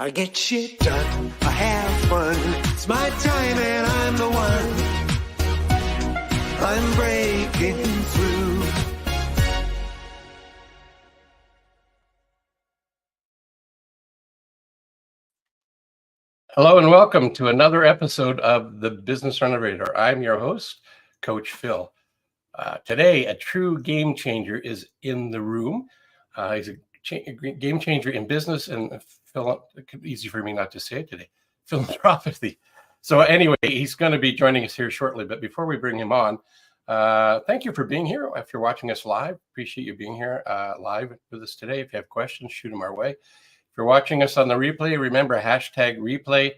I get shit done, I have fun, it's my time and I'm the one. I'm breaking through. Hello and welcome to another episode of the Business Renovator. I'm your host, Coach Phil. Today, a true game changer is in the room. He's a game changer in business and easy for me not to say it today, philanthropy. So anyway, he's going to be joining us here shortly. But before we bring him on, thank you for being here. If you're watching us live, appreciate you being here live with us today. If you have questions, shoot them our way. If you're watching us on the replay, remember hashtag replay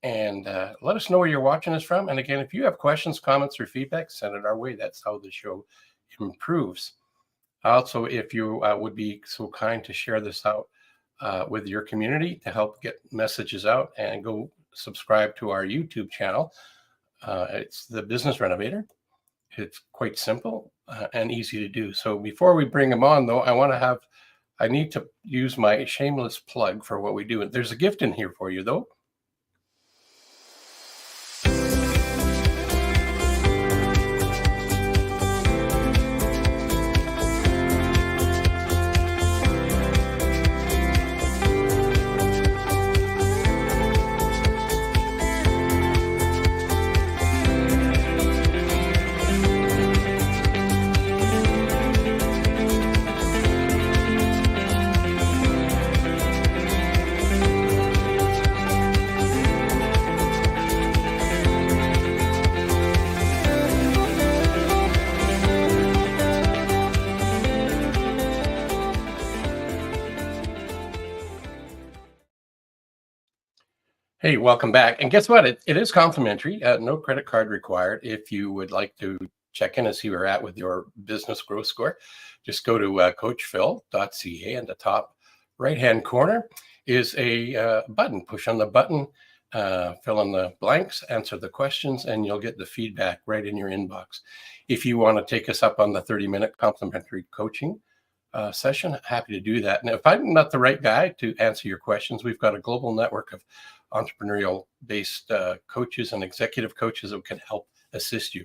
and let us know where you're watching us from. And again, if you have questions, comments, or feedback, send it our way. That's how the show improves. Also, if you would be so kind to share this out with your community to help get messages out, and go subscribe to our YouTube channel. It's the Business Renovator. It's quite simple and easy to do. So before we bring him on, though, I need to use my shameless plug for what we do. There's a gift in here for you, though. Hey, welcome back. And guess what? It is complimentary. No credit card required. If you would like to check in and see where you're at with your business growth score, just go to coachphil.ca, and the top right-hand corner is a button. Push on the button, fill in the blanks, answer the questions, and you'll get the feedback right in your inbox. If you want to take us up on the 30-minute complimentary coaching session, happy to do that. And if I'm not the right guy to answer your questions, we've got a global network of entrepreneurial-based coaches and executive coaches that can help assist you.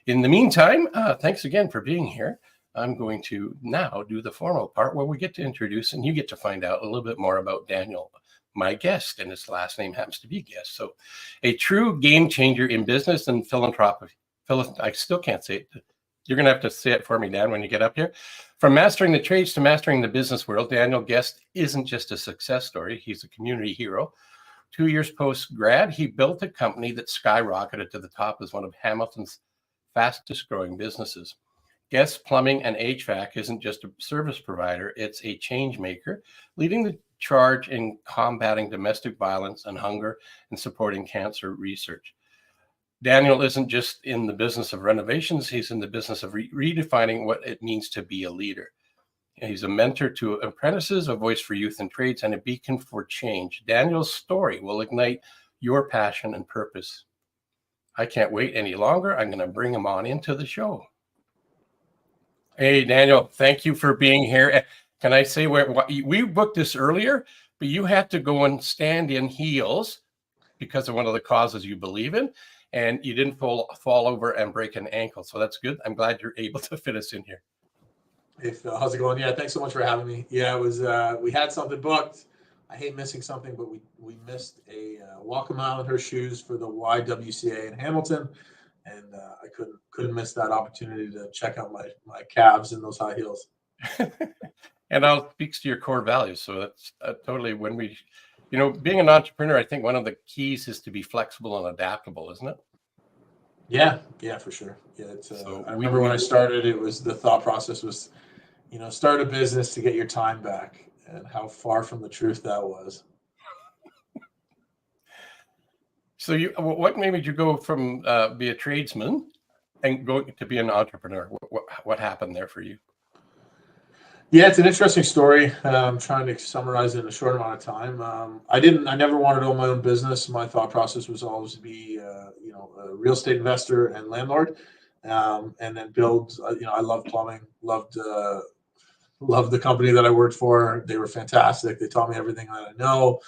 In the meantime, thanks again for being here. I'm going to now do the formal part where we get to introduce and you get to find out a little bit more about Daniel, my guest, and his last name happens to be guest. So a true game changer in business and philanthropy. I still can't say it. You're going to have to say it for me, Dan, when you get up here. From mastering the trades to mastering the business world, Daniel Guest isn't just a success story. He's a community hero. 2 years post-grad, he built a company that skyrocketed to the top as one of Hamilton's fastest growing businesses. Guest Plumbing and HVAC isn't just a service provider, it's a change maker, leading the charge in combating domestic violence and hunger and supporting cancer research. Daniel isn't just in the business of renovations, he's in the business of redefining what it means to be a leader. He's a mentor to apprentices, a voice for youth and trades, and a beacon for change. Daniel's story will ignite your passion and purpose. I can't wait any longer. I'm going to bring him on into the show. Hey, Daniel, thank you for being here. Can I say we booked this earlier, but you had to go and stand in heels because of one of the causes you believe in, and you didn't fall over and break an ankle. So that's good. I'm glad you're able to fit us in here. Hey Phil, how's it going? Yeah, thanks so much for having me. Yeah, it was. We had something booked. I hate missing something, but we missed a walk a mile in her shoes for the YWCA in Hamilton, and I couldn't miss that opportunity to check out my calves in those high heels. And that speaks to your core values. So that's totally when we, being an entrepreneur, I think one of the keys is to be flexible and adaptable, isn't it? Yeah, for sure. Yeah, I remember when I started, it was the thought process was, start a business to get your time back, and how far from the truth that was. So what made you go from be a tradesman and go to be an entrepreneur? What happened there for you? Yeah, it's an interesting story. I'm trying to summarize it in a short amount of time. I never wanted to own my own business. My thought process was always to be, a real estate investor and landlord, and then build. I love plumbing. Loved the company that I worked for. They were fantastic. They taught me everything that I know.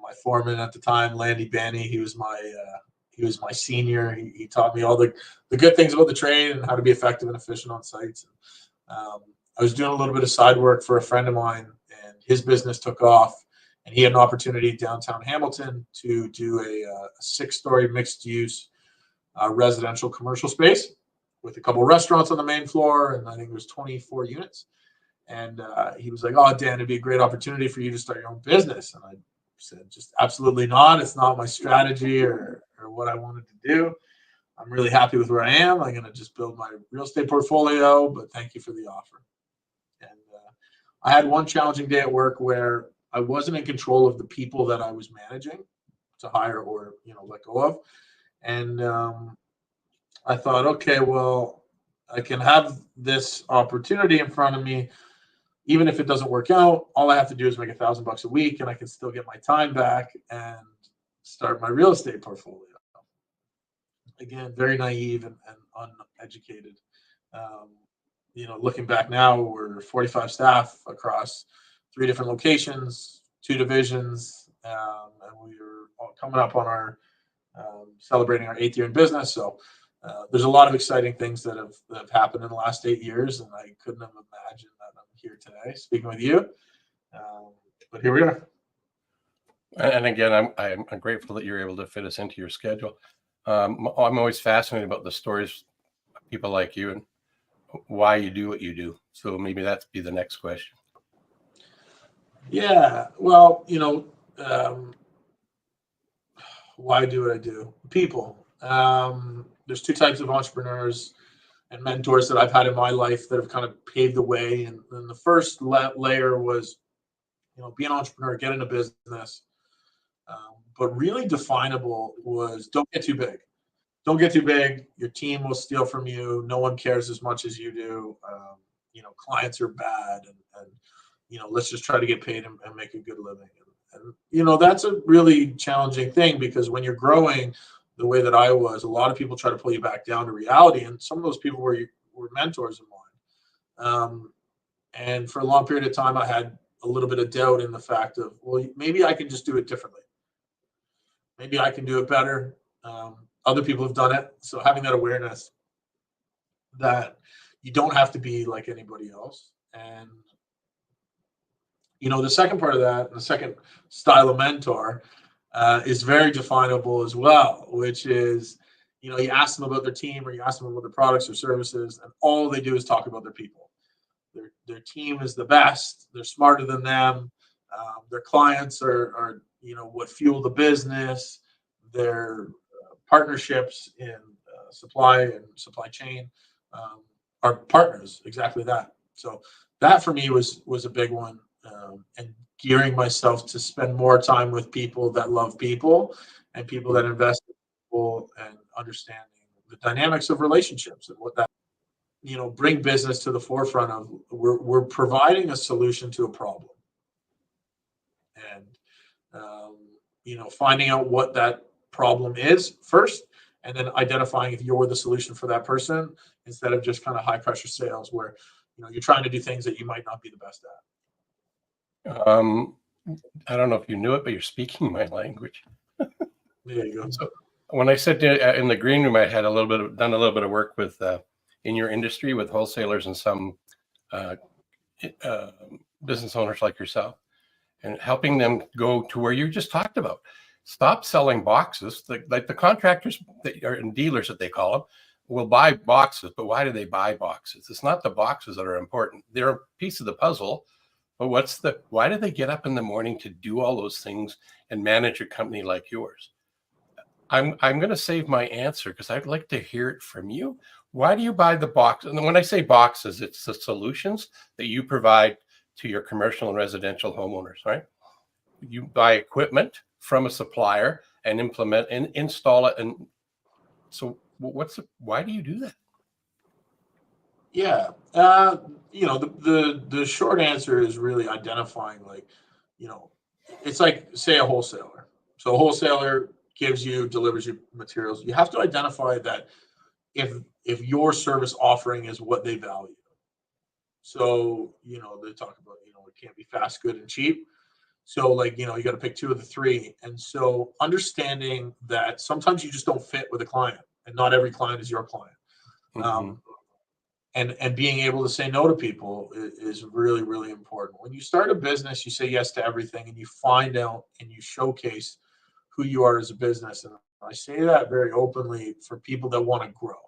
My foreman at the time, Landy Banny, he was my senior. He taught me all the good things about the trade and how to be effective and efficient on sites. I was doing a little bit of side work for a friend of mine, and his business took off, and he had an opportunity downtown Hamilton to do a 6-story mixed-use residential commercial space with a couple of restaurants on the main floor, and I think there's 24 units. And he was like, "Oh, Dan, it'd be a great opportunity for you to start your own business." And I said, "Just absolutely not. It's not my strategy or what I wanted to do. I'm really happy with where I am. I'm going to just build my real estate portfolio, but thank you for the offer." And I had one challenging day at work where I wasn't in control of the people that I was managing to hire or let go of. And I thought, okay, well, I can have this opportunity in front of me. Even if it doesn't work out, all I have to do is make $1,000 a week, and I can still get my time back and start my real estate portfolio. Again, very naive and uneducated. Looking back now, we're 45 staff across 3 different locations, 2 divisions, and we're coming up on our celebrating our 8th year in business. So there's a lot of exciting things that have happened in the last 8 years, and I couldn't have imagined that I'm here today speaking with you. But here we are. And again, I'm grateful that you're able to fit us into your schedule. I'm always fascinated about the stories of people like you and why you do what you do. So maybe that'd be the next question. Yeah, well, why do what I do? People. There's 2 types of entrepreneurs and mentors that I've had in my life that have kind of paved the way. And then the first layer was, be an entrepreneur, get into business. But really definable was don't get too big. Don't get too big. Your team will steal from you. No one cares as much as you do. Clients are bad, and let's just try to get paid and make a good living. And that's a really challenging thing, because when you're growing the way that I was, a lot of people try to pull you back down to reality. And some of those people were mentors of mine. And for a long period of time, I had a little bit of doubt in the fact of, well, maybe I can just do it differently. Maybe I can do it better. Other people have done it. So having that awareness that you don't have to be like anybody else. And, the second part of that, the second style of mentor, is very definable as well, which is, you ask them about their team or you ask them about their products or services, and all they do is talk about their people. Their team is the best. They're smarter than them. Their clients are what fuel the business. Their partnerships in supply and supply chain are partners. Exactly that. So that for me was a big one, and gearing myself to spend more time with people that love people and people that invest in people, and understanding the dynamics of relationships and what that bring business to the forefront of. We're providing a solution to a problem, and finding out what that problem is first, and then identifying if you're the solution for that person, instead of just kind of high pressure sales where you're trying to do things that you might not be the best at. I don't know if you knew it, but you're speaking my language. There you go. So when I said in the green room, I had done a little bit of work with in your industry with wholesalers and some business owners like yourself, and helping them go to where you just talked about. Stop selling boxes. Like the contractors and dealers that they call them will buy boxes, but why do they buy boxes? It's not the boxes that are important. They're a piece of the puzzle. But why do they get up in the morning to do all those things and manage a company like yours? I'm going to save my answer because I'd like to hear it from you. Why do you buy the box? And when I say boxes, it's the solutions that you provide to your commercial and residential homeowners, right? You buy equipment from a supplier and implement and install it. And so why do you do that? Yeah. The short answer is really identifying, it's like, say, a wholesaler. So a wholesaler delivers you materials. You have to identify that if your service offering is what they value. So, they talk about, it can't be fast, good, and cheap. So like, you got to pick two of the three. And so understanding that sometimes you just don't fit with a client, and not every client is your client. And being able to say no to people is really, really important. When you start a business, you say yes to everything, and you find out and you showcase who you are as a business. And I say that very openly for people that want to grow.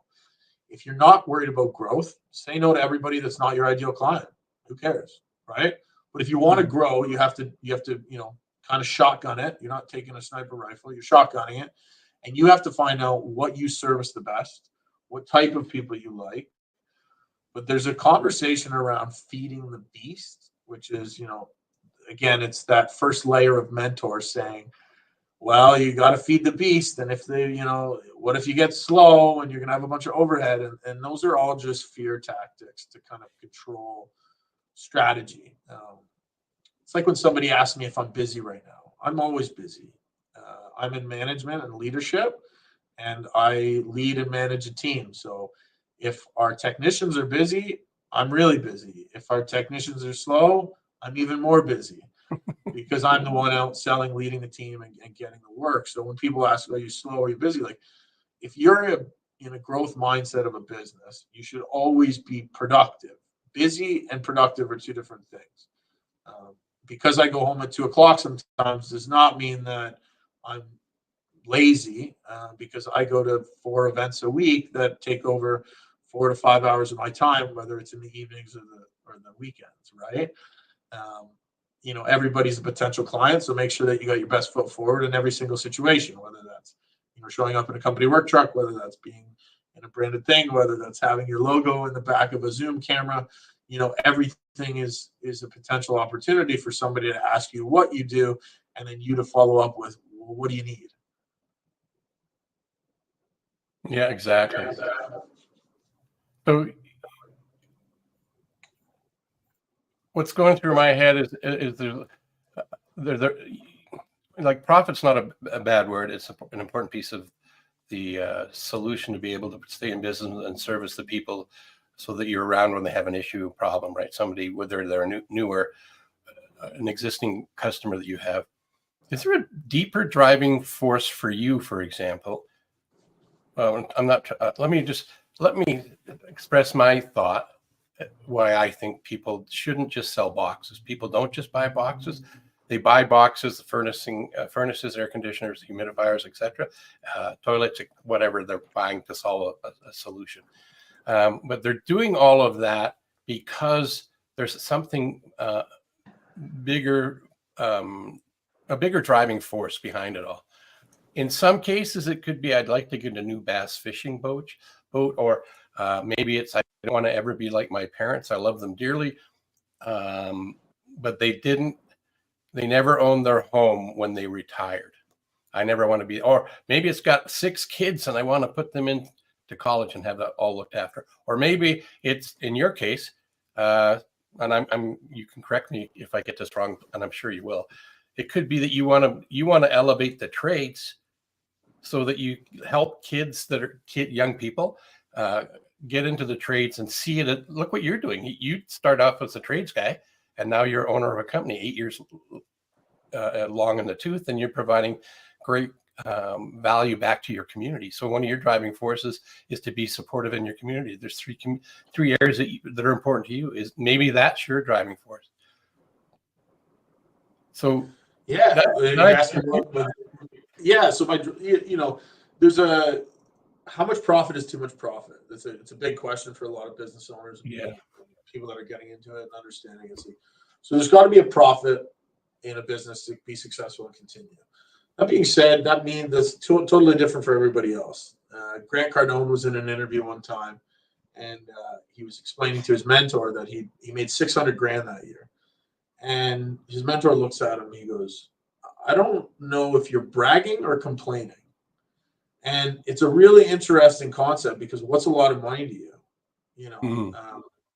If you're not worried about growth, say no to everybody that's not your ideal client. Who cares, right? But if you want to grow, you have to kind of shotgun it. You're not taking a sniper rifle, you're shotgunning it. And you have to find out what you service the best, what type of people you like. But there's a conversation around feeding the beast, which is, again, it's that first layer of mentor saying, well, you got to feed the beast. And if what if you get slow and you're going to have a bunch of overhead? And those are all just fear tactics to kind of control strategy. It's like when somebody asks me if I'm busy right now. I'm always busy. I'm in management and leadership, and I lead and manage a team. So if our technicians are busy, I'm really busy. If our technicians are slow, I'm even more busy because I'm the one out selling, leading the team, and getting the work. So when people ask, are you slow? Are you busy? Like, if you're in a growth mindset of a business, you should always be productive. Busy and productive are two different things. Because I go home at 2:00 sometimes does not mean that I'm lazy, because I go to 4 events a week that take over 4 to 5 hours of my time, whether it's in the evenings or the weekends, right? Everybody's a potential client, so make sure that you got your best foot forward in every single situation, whether that's showing up in a company work truck, whether that's being in a branded thing, whether that's having your logo in the back of a Zoom camera. Everything is a potential opportunity for somebody to ask you what you do, and then you to follow up with, well, what do you need? Yeah, exactly. So what's going through my head is there like profit's not a bad word. It's an important piece of the solution to be able to stay in business and service the people so that you're around when they have an issue, problem, right? Somebody, whether they're a newer, an existing customer that you have. Is there a deeper driving force for you, for example? I'm not, let me express my thought why I think people shouldn't just sell boxes. People don't just buy boxes. They buy boxes, furnaces, air conditioners, humidifiers, etc., toilets, whatever they're buying to solve a solution. But they're doing all of that because there's something bigger, a bigger driving force behind it all. In some cases, it could be, I'd like to get a new bass fishing boat, or maybe it's, I don't want to ever be like my parents. I love them dearly. But they never owned their home when they retired. I never want to be, or maybe it's got 6 kids and I want to put them into college and have that all looked after. Or maybe it's, in your case, and you can correct me if I get this wrong, and I'm sure you will. It could be that you want to elevate the trades so that you help kids that are young people get into the trades and see it. Look what you're doing. You start off as a trades guy, and now you're owner of a company 8 years long in the tooth, and you're providing great value back to your community. So one of your driving forces is to be supportive in your community. There's three areas that are important to you. Is maybe that's your driving force. So yeah, so there's how much profit is too much profit? It's a big question for a lot of business owners, people that are getting into it and understanding it. So there's got to be a profit in a business to be successful and continue. That being said, that means that's totally different for everybody else. Grant Cardone was in an interview one time, and he was explaining to his mentor that he made $600,000 that year. And his mentor looks at him, he goes, I don't know if you're bragging or complaining. And it's a really interesting concept, because what's a lot of money to you?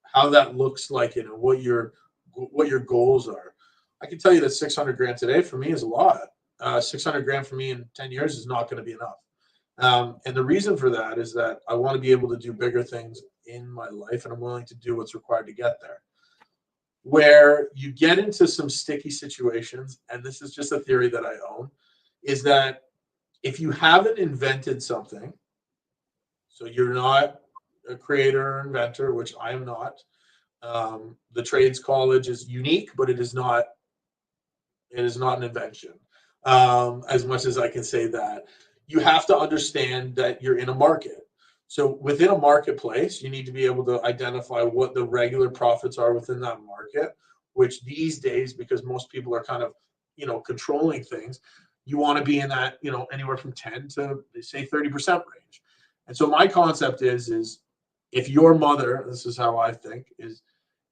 How that looks like it, and what your goals are. I can tell you that $600,000 today for me is a lot. $600,000 for me in 10 years is not going to be enough. And the reason for that is that I want to be able to do bigger things in my life, and I'm willing to do what's required to get there. where you get into some sticky situations, and this is just a theory that I own, is that if you haven't invented something, so you're not a creator or inventor, which I am not. The trades college is unique, but it is not an invention. As much as I can say that, you have to understand that you're in a market. So within a marketplace, you need to be able to identify what the regular profits are within that market, which these days, because most people are kind of, controlling things, you want to be in that, anywhere from 10 to say 30% range. And so my concept is if your mother, this is how I think, is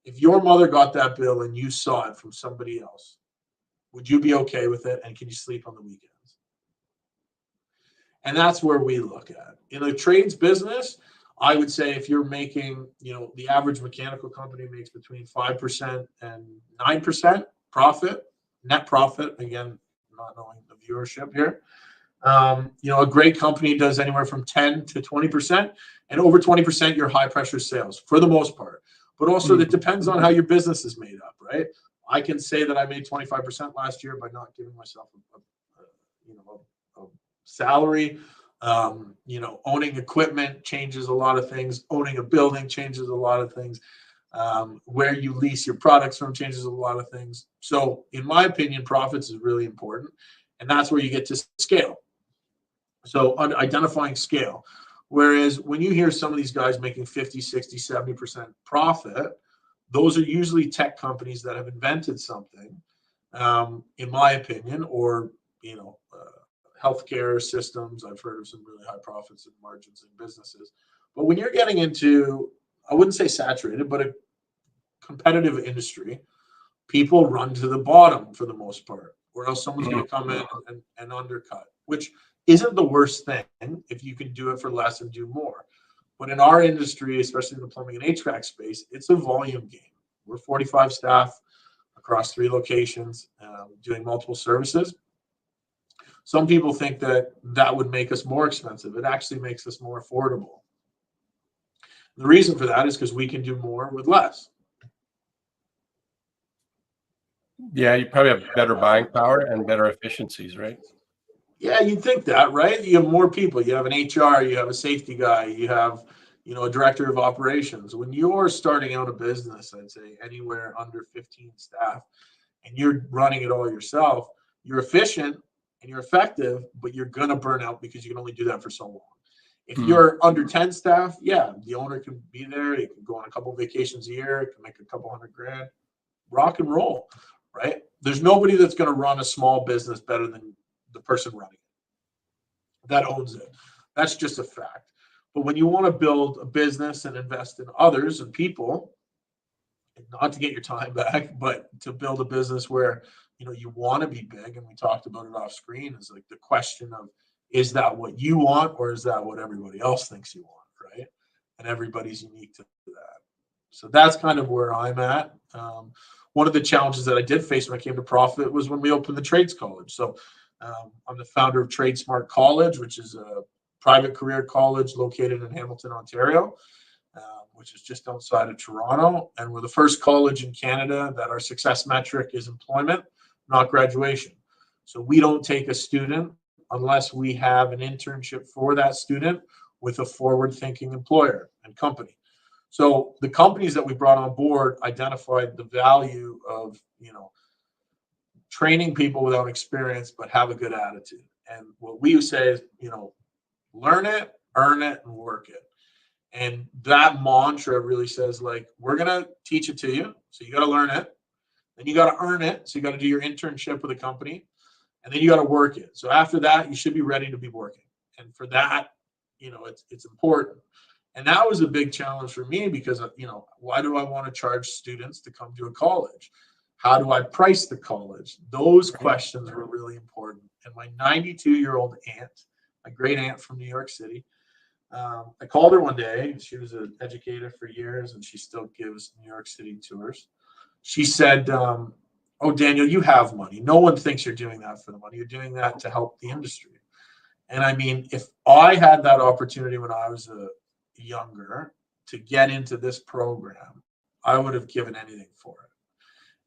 if your mother got that bill and you saw it from somebody else, would you be okay with it? And can you sleep on the weekends? And that's where we look at. In a trades business, I would say if you're making, the average mechanical company makes between 5% and 9% profit, net profit, again, not knowing the viewership here. A great company does anywhere from 10 to 20%, and over 20% your high pressure sales for the most part. But also it depends on how your business is made up, right? I can say that I made 25% last year by not giving myself a salary. Owning equipment changes a lot of things. Owning a building changes a lot of things. Where you lease your products from changes a lot of things. So in my opinion, profits is really important. And that's where you get to scale. So identifying scale. Whereas when you hear some of these guys making 50, 60, 70% profit, those are usually tech companies that have invented something, in my opinion, or, healthcare systems. I've heard of some really high profits and margins in businesses. But when you're getting into, I wouldn't say saturated, but a competitive industry, people run to the bottom for the most part, or else someone's going to come in and undercut, which isn't the worst thing if you can do it for less and do more. But in our industry, especially in the plumbing and HVAC space, it's a volume game. We're 45 staff across 3 locations, doing multiple services. Some people think that would make us more expensive. It actually makes us more affordable. The reason for that is because we can do more with less. Yeah, you probably have better buying power and better efficiencies, right? Yeah, you'd think that, right? You have more people. You have an HR, you have a safety guy, you have, a director of operations. When you're starting out a business, I'd say anywhere under 15 staff, and you're running it all yourself, you're efficient and you're effective, but you're going to burn out because you can only do that for so long. If you're under 10 staff, yeah, the owner can be there. He can go on a couple of vacations a year. It can make a couple $100,000. Rock and roll, right? There's nobody that's going to run a small business better than the person running it that owns it. That's just a fact. But when you want to build a business and invest in others and people, not to get your time back, but to build a business where, you want to be big, and we talked about it off screen, is like the question of, is that what you want, or is that what everybody else thinks you want, right? And everybody's unique to that. So that's kind of where I'm at. One of the challenges that I did face when I came to profit was when we opened the trades college. So I'm the founder of Trade Smart College, which is a private career college located in Hamilton, Ontario, which is just outside of Toronto. And we're the first college in Canada that our success metric is employment, not graduation. So we don't take a student unless we have an internship for that student with a forward-thinking employer and company. So the companies that we brought on board identified the value of, training people without experience, but have a good attitude. And what we say is, learn it, earn it, and work it. And that mantra really says, like, we're going to teach it to you. So you got to learn it. Then you got to earn it. So you got to do your internship with a company. And then you got to work it. So after that, you should be ready to be working. And for that, it's important. And that was a big challenge for me because, why do I want to charge students to come to a college? How do I price the college? Those questions were really important. And my 92-year-old aunt, my great aunt from New York City, I called her one day. She was an educator for years, and she still gives New York City tours. She said, oh, Daniel, you have money. No one thinks you're doing that for the money. You're doing that to help the industry. And I mean, if I had that opportunity when I was younger to get into this program, I would have given anything for it.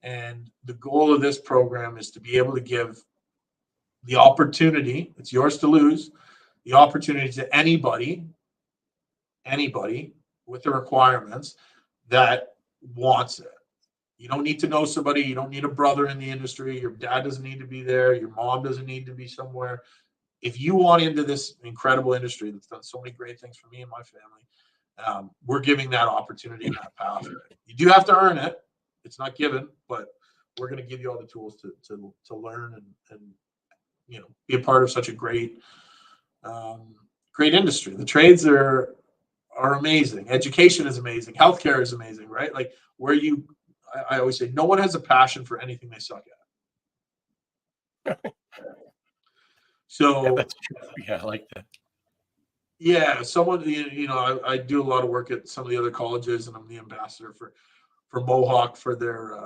And the goal of this program is to be able to give the opportunity, it's yours to lose, the opportunity to anybody with the requirements that wants it. You don't need to know somebody. You don't need a brother in the industry. Your dad doesn't need to be there. Your mom doesn't need to be somewhere. If you want into this incredible industry that's done so many great things for me and my family, we're giving that opportunity and that path. You do have to earn it. It's not given, but we're going to give you all the tools to learn and be a part of such a great industry. The trades are amazing. Education is amazing. Healthcare is amazing, right? Like I always say, no one has a passion for anything they suck at. So yeah, I like that. Yeah, someone, I do a lot of work at some of the other colleges, and I'm the ambassador for Mohawk for their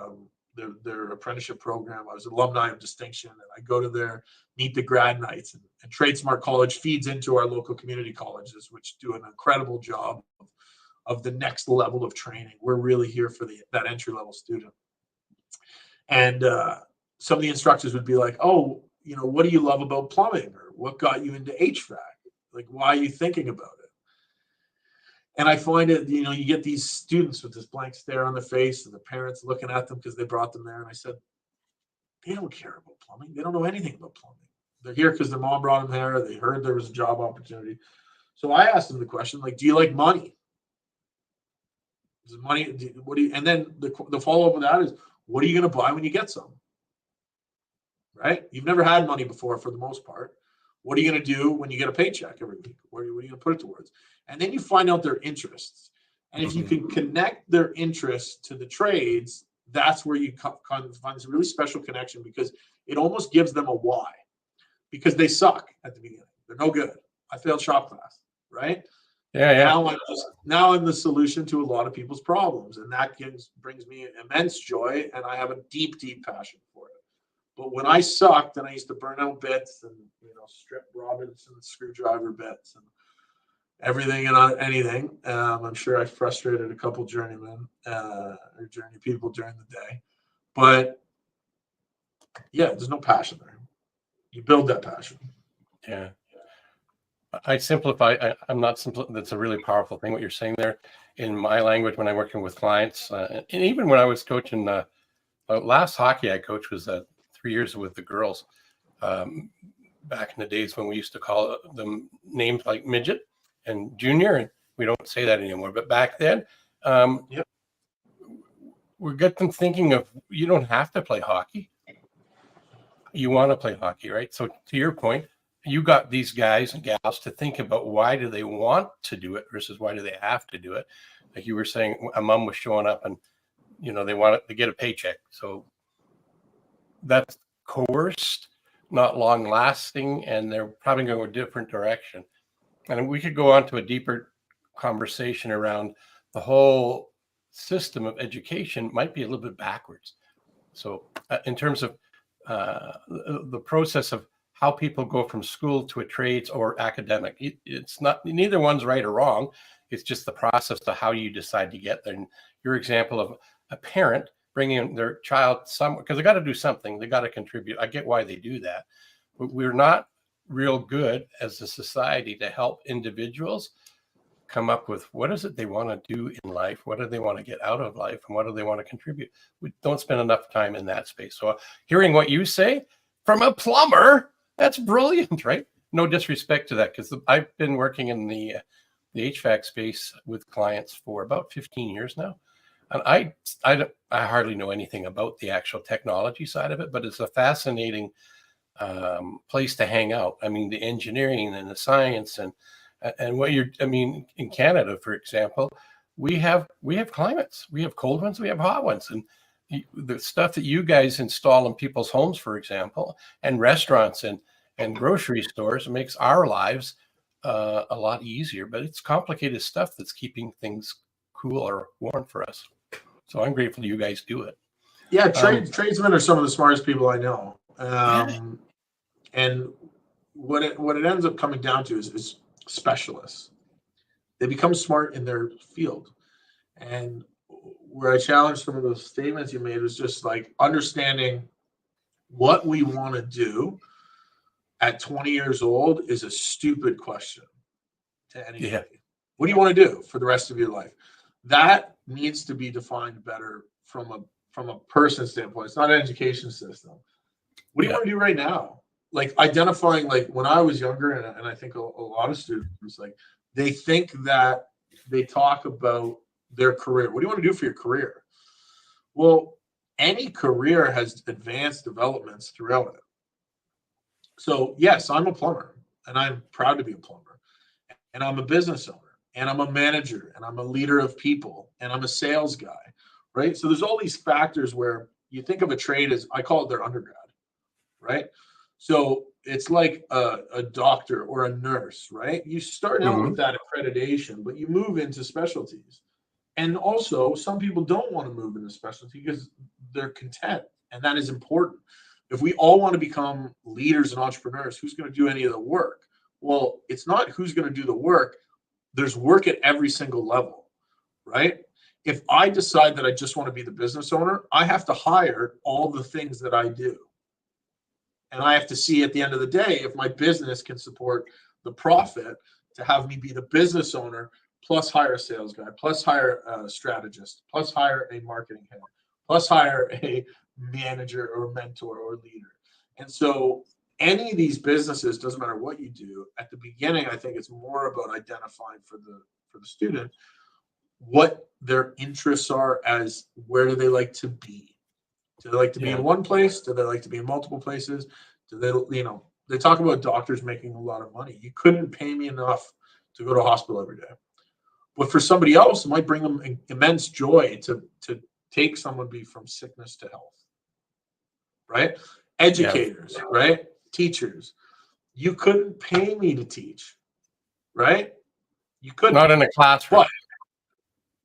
apprenticeship program. I was an alumni of distinction, and I go to their Meet the Grad nights. And Trade Smart College feeds into our local community colleges, which do an incredible job of the next level of training. We're really here for that entry level student. And some of the instructors would be like, "Oh, what do you love about plumbing, or what got you into HVAC? Like, why are you thinking about it?" And I find it, you get these students with this blank stare on their face, and the parents looking at them because they brought them there. And I said, they don't care about plumbing. They don't know anything about plumbing. They're here because their mom brought them there. They heard there was a job opportunity. So I asked them the question, like, do you like money? Is it money? And then the follow-up of that is, what are you going to buy when you get some? Right? You've never had money before for the most part. What are you going to do when you get a paycheck every week? What are you going to put it towards? And then you find out their interests. And if you can connect their interests to the trades, that's where you find this really special connection, because it almost gives them a why. Because they suck at the beginning. They're no good. I failed shop class, right? Yeah. Now I'm the solution to a lot of people's problems. And that brings me immense joy. And I have a deep, deep passion for it. But when I sucked and I used to burn out bits and strip Robinson screwdriver bits and everything and anything, I'm sure I frustrated a couple journeymen or journey people during the day. But yeah, there's no passion there. You build that passion. Yeah. I simplify. I'm not simple. That's a really powerful thing what you're saying there. In my language, when I'm working with clients, and even when I was coaching, last hockey I coached was 3 years with the girls. Back in the days when we used to call them names like midget and junior, and we don't say that anymore. But back then, we get them thinking of, you don't have to play hockey. You want to play hockey, right? So to your point, you got these guys and gals to think about, why do they want to do it versus why do they have to do it? Like you were saying, a mom was showing up and they wanted to get a paycheck, so that's coerced, not long lasting, and they're probably going a different direction. And we could go on to a deeper conversation around the whole system of education might be a little bit backwards. So in terms of the process of how people go from school to a trades or academic, it's not, neither one's right or wrong. It's just the process to how you decide to get there. And your example of a parent bringing their child somewhere, because they got to do something, they got to contribute. I get why they do that, but we're not real good as a society to help individuals come up with what is it they want to do in life, what do they want to get out of life, and what do they want to contribute. We don't spend enough time in that space. So hearing what you say from a plumber, that's brilliant, right? No disrespect to that, because I've been working in the HVAC space with clients for about 15 years now. And I hardly know anything about the actual technology side of it, but it's a fascinating place to hang out. I mean, the engineering and the science and what in Canada, for example, we have climates. We have cold ones, we have hot ones, and the stuff that you guys install in people's homes, for example, and restaurants and grocery stores makes our lives a lot easier. But it's complicated stuff that's keeping things cool or warm for us. So I'm grateful you guys do it. Yeah, tradesmen are some of the smartest people I know. And what it ends up coming down to is specialists. They become smart in their field. And where I challenged some of those statements you made was just like understanding what we want to do at 20 years old is a stupid question to anybody. Yeah. What do you want to do for the rest of your life? That needs to be defined better from a person standpoint. It's not an education system. What do you want to do right now? Like identifying, like when I was younger, and I think a lot of students, like they think that they talk about their career. What do you want to do for your career? Well, any career has advanced developments throughout it. So yes, I'm a plumber and I'm proud to be a plumber, and I'm a business owner and I'm a manager and I'm a leader of people and I'm a sales guy, right? So there's all these factors where you think of a trade as, I call it their undergrad, right? So it's like a doctor or a nurse, right? You start out with that accreditation, but you move into specialties. And also, some people don't want to move into specialty because they're content, and that is important. If we all want to become leaders and entrepreneurs, who's going to do any of the work? Well, it's not who's going to do the work. There's work at every single level, right? If I decide that I just want to be the business owner, I have to hire all the things that I do. And I have to see at the end of the day if my business can support the profit to have me be the business owner, plus hire a sales guy, plus hire a strategist, plus hire a marketing head, plus hire a manager or mentor or leader. And so any of these businesses, doesn't matter what you do, at the beginning, I think it's more about identifying for the student what their interests are, as where do they like to be? Do they like to be in one place? Do they like to be in multiple places? Do they, they talk about doctors making a lot of money. You couldn't pay me enough to go to a hospital every day. But for somebody else, it might bring them immense joy to take somebody from sickness to health, right? Educators, right? Teachers. You couldn't pay me to teach, right? You couldn't. Not in a classroom. But,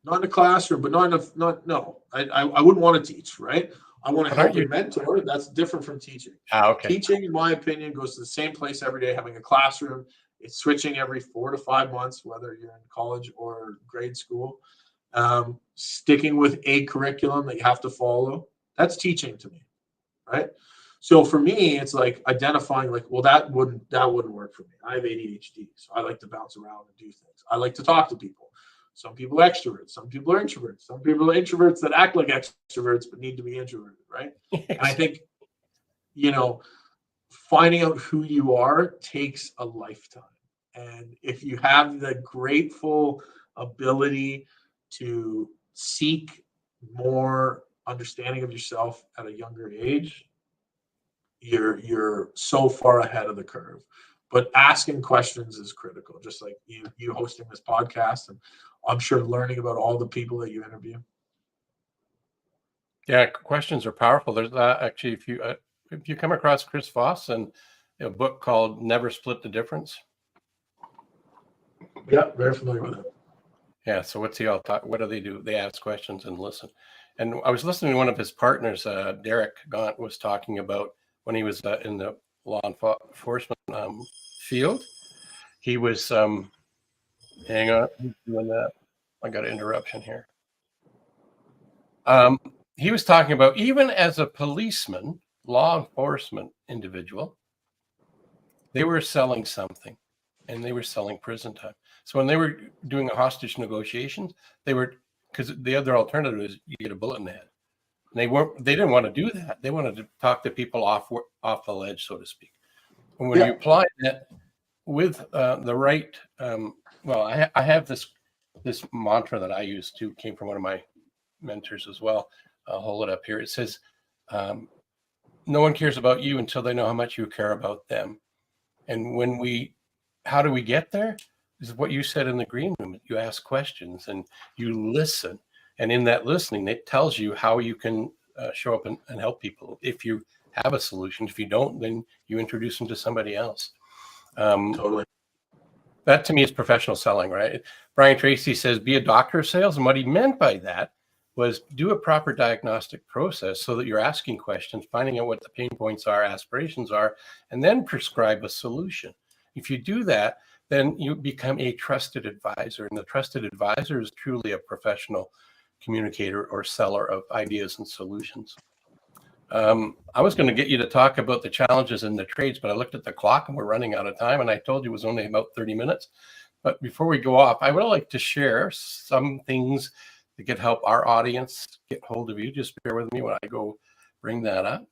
not in a classroom, but I wouldn't want to teach, right? I want to help and mentor. That's different from teaching. Okay. Teaching, in my opinion, goes to the same place every day, having a classroom. It's switching every 4 to 5 months, whether you're in college or grade school. Sticking with a curriculum that you have to follow. That's teaching to me, right? So for me, it's like identifying, like, well, that wouldn't work for me. I have ADHD, so I like to bounce around and do things. I like to talk to people. Some people are extroverts. Some people are introverts. Some people are introverts that act like extroverts but need to be introverted, right? And I think, finding out who you are takes a lifetime. And if you have the grateful ability to seek more understanding of yourself at a younger age, you're so far ahead of the curve. But asking questions is critical, just like you hosting this podcast, and I'm sure learning about all the people that you interview. Yeah, questions are powerful. There's actually, if you come across Chris Voss and a book called Never Split the Difference. Yeah, very familiar with it. Yeah, so what's he all talk? What do? They ask questions and listen. And I was listening to one of his partners, Derek Gaunt, was talking about when he was in the law enforcement field. He was, hang on, he's doing that. I got an interruption here. He was talking about, even as a policeman, law enforcement individual, they were selling something, and they were selling prison time. So when they were doing a hostage negotiations, because the other alternative is you get a bullet in the head. And they didn't want to do that. They wanted to talk to people off the ledge, so to speak. And when you apply that with the right, I have this mantra that I use too, came from one of my mentors as well. I'll hold it up here. It says, no one cares about you until they know how much you care about them. And how do we get there? This is what you said in the green room. You ask questions and you listen. And in that listening, it tells you how you can show up and help people. If you have a solution, if you don't, then you introduce them to somebody else. Totally. That to me is professional selling, right? Brian Tracy says, be a doctor of sales. And what he meant by that was do a proper diagnostic process so that you're asking questions, finding out what the pain points are, aspirations are, and then prescribe a solution. If you do that, then you become a trusted advisor. And the trusted advisor is truly a professional communicator or seller of ideas and solutions. I was going to get you to talk about the challenges in the trades, but I looked at the clock and we're running out of time, and I told you it was only about 30 minutes. But before we go off, I would like to share some things that could help our audience get hold of you. Just bear with me when I go bring that up.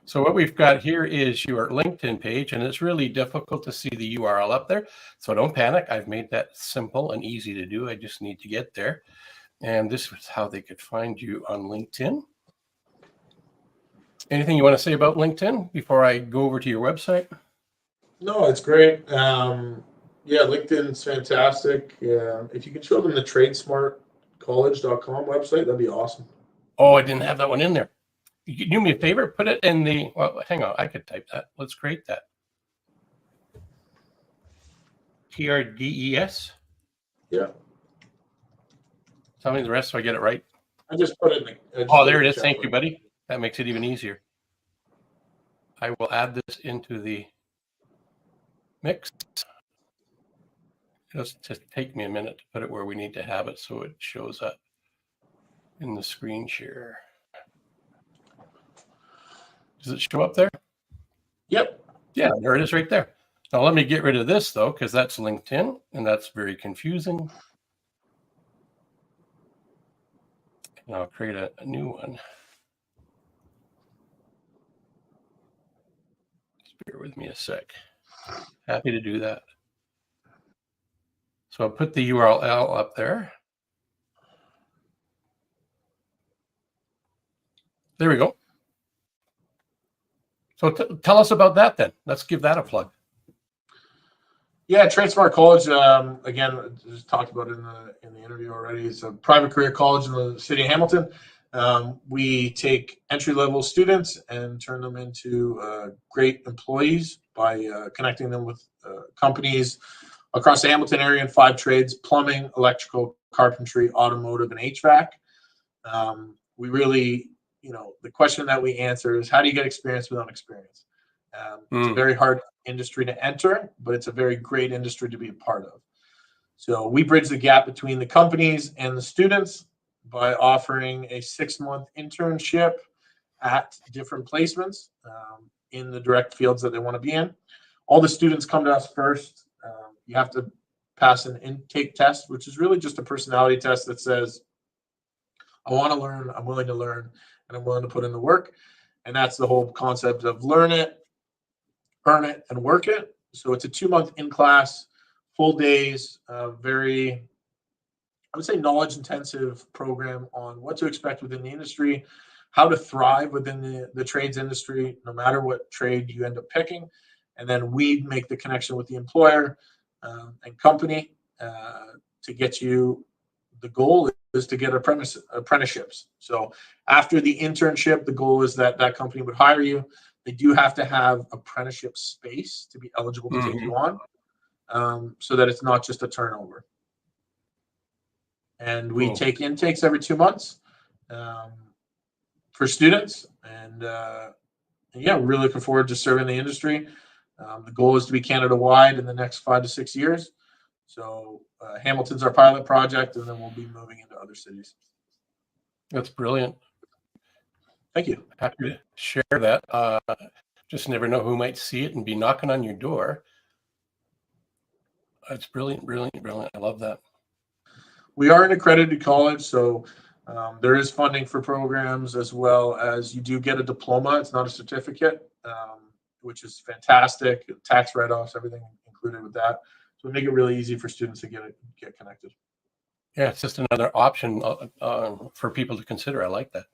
So what we've got here is your LinkedIn page, and it's really difficult to see the URL up there. So don't panic. I've made that simple and easy to do. I just need to get there. And this is how they could find you on LinkedIn. Anything you want to say about LinkedIn before I go over to your website? No, it's great. Yeah, LinkedIn's fantastic. If you can show them the tradesmartcollege.com website, that'd be awesome. Oh, I didn't have that one in there. You can do me a favor, put it in the, well, hang on, I could type that. Let's create that. TRDES? Yeah. Tell me the rest so I get it right. I just put it in the. Oh, there it is. Thank you, buddy. That makes it even easier. I will add this into the mix. Just take me a minute to put it where we need to have it so it shows up in the screen share. Does it show up there? Yep. Yeah, there it is right there. Now let me get rid of this though, because that's LinkedIn and that's very confusing. And I'll create a new one. Just bear with me a sec. Happy to do that. So I'll put the URL up there. There we go. So tell us about that then. Let's give that a plug. Yeah, TradeSmart College, again, just talked about it in the interview already. It's a private career college in the city of Hamilton. We take entry-level students and turn them into great employees by connecting them with companies across the Hamilton area in 5 trades: plumbing, electrical, carpentry, automotive, and HVAC. We really, the question that we answer is, how do you get experience without experience? It's a very hard industry to enter, but it's a very great industry to be a part of. So we bridge the gap between the companies and the students by offering a 6-month internship at different placements in the direct fields that they want to be in. All the students come to us first. You have to pass an intake test, which is really just a personality test that says, I want to learn, I'm willing to learn, and I'm willing to put in the work. And that's the whole concept of learn it, earn it, and work it. So it's a 2-month in-class, full days, very, I would say, knowledge-intensive program on what to expect within the industry, how to thrive within the trades industry, no matter what trade you end up picking. And then we make the connection with the employer and company to get you. The goal is to get apprenticeships. So after the internship, the goal is that that company would hire you. They do have to have apprenticeship space to be eligible to take you on, so that it's not just a turnover. And we take intakes every 2 months for students. And yeah, we're really looking forward to serving the industry. The goal is to be Canada-wide in the next 5 to 6 years. So Hamilton's our pilot project, and then we'll be moving into other cities. That's brilliant. Thank you. Happy to share that. Just never know who might see it and be knocking on your door. That's brilliant, brilliant, brilliant. I love that. We are an accredited college, so there is funding for programs, as well as you do get a diploma. It's not a certificate, which is fantastic. Tax write-offs, everything included with that. So we make it really easy for students to get connected. Yeah, it's just another option for people to consider. I like that.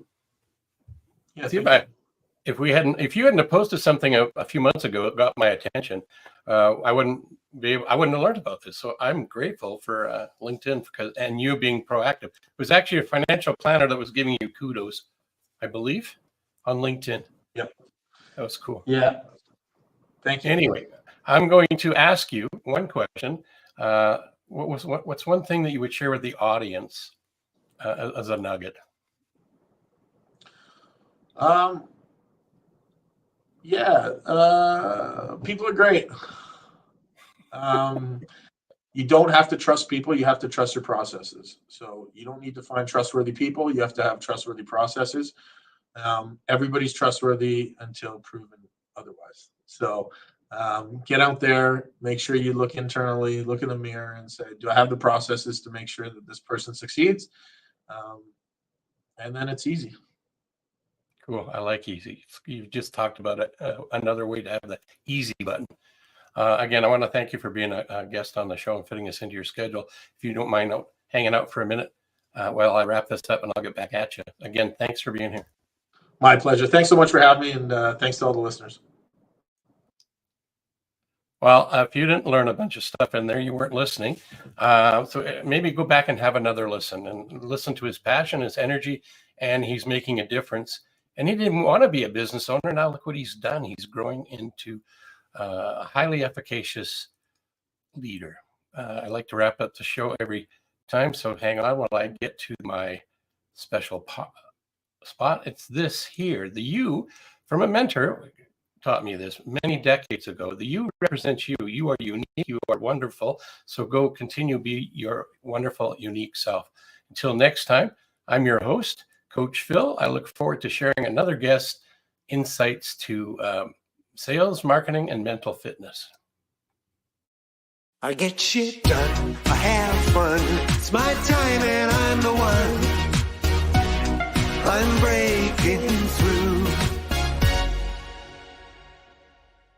Yeah, if you hadn't posted something a few months ago, it got my attention. I wouldn't have learned about this. So I'm grateful for LinkedIn and you being proactive. It was actually a financial planner that was giving you kudos, I believe, on LinkedIn. Yep. That was cool. Yeah. Thank you. Anyway, I'm going to ask you one question. What's one thing that you would share with the audience as a nugget? Yeah, people are great. You don't have to trust people. You have to trust your processes. So you don't need to find trustworthy people. You have to have trustworthy processes. Everybody's trustworthy until proven otherwise. So get out there, make sure you look internally, look in the mirror and say, do I have the processes to make sure that this person succeeds? And then it's easy. Cool. I like easy. You just talked about it. Another way to have the easy button. Again, I want to thank you for being a guest on the show and fitting us into your schedule. If you don't mind hanging out for a minute while I wrap this up, and I'll get back at you. Again, thanks for being here. My pleasure. Thanks so much for having me, and thanks to all the listeners. Well, if you didn't learn a bunch of stuff in there, you weren't listening. So maybe go back and have another listen and listen to his passion, his energy, and he's making a difference. And he didn't want to be a business owner. Now look what he's done. He's growing into a highly efficacious leader. I like to wrap up the show every time, so hang on while I get to my special spot. It's this here. The U from a mentor taught me this many decades ago. The U represents you. You are unique. You are wonderful. So go continue be your wonderful, unique self. Until next time, I'm your host, Coach Phil. I look forward to sharing another guest insights to sales, marketing, and mental fitness. I get shit done, I have fun. It's my time and I'm the one. I'm breaking